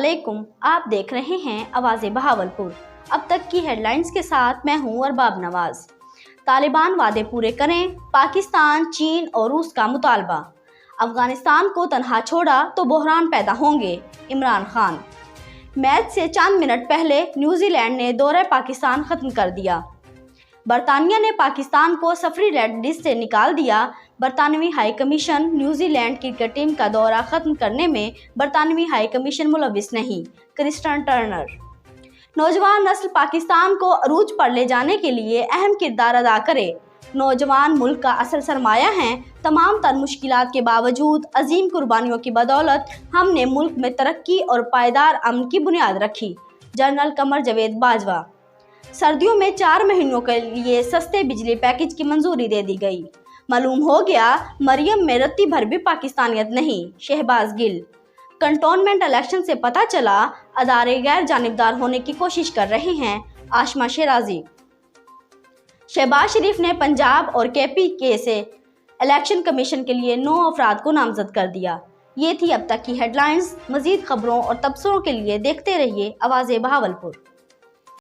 अस्सलामुअलैकुम, आप देख रहे हैं आवाज़े बहावलपुर। अब तक की हेडलाइंस के साथ मैं हूं अरबाब नवाज। तालिबान वादे पूरे करें, पाकिस्तान, चीन और रूस का मुतालबा। अफगानिस्तान को तनहा छोड़ा तो बहरान पैदा होंगे, इमरान खान। मैच से चंद मिनट पहले न्यूजीलैंड ने दौरा पाकिस्तान खत्म कर दिया। बरतानिया ने पाकिस्तान को सफरी रेड लिस्ट से निकाल दिया। बरतानवी high commission New Zealand cricket team का दौरा खत्म करने में बरतानवी हाई कमीशन मुलविस नहीं, क्रिस्टन टर्नर। नौजवान नस्ल पाकिस्तान को अरूज पर ले जाने के लिए अहम किरदार अदा करे। नौजवान मुल्क का असल सरमाया हैं। तमाम तर मुश्किलात के बावजूद अजीम कुर्बानियों की बदौलत हमने मुल्क में तरक्की और पायदार अमन की बुनियाद रखी। जनरल कमर जावेद बाजवा। सर्दियों में 4 महीनों के लिए सस्ते बिजली पैकेज की मंजूरी दे दी गई। मालूम हो गया मरियम में रत्ती भर भी पाकिस्तानियत नहीं, शहबाज गिल। कंटोनमेंट इलेक्शन से पता चला अदारे गैर जानिबदार होने की कोशिश कर रहे हैं, आशमा शेराजी। शहबाज शरीफ ने पंजाब और केपी के से इलेक्शन कमीशन के लिए 9 अफराद को नामजद कर दिया। ये थी अब तक की हेडलाइंस। मजीद खबरों और तबसरों के लिए देखते रहिए आवाज़े बहावलपुर।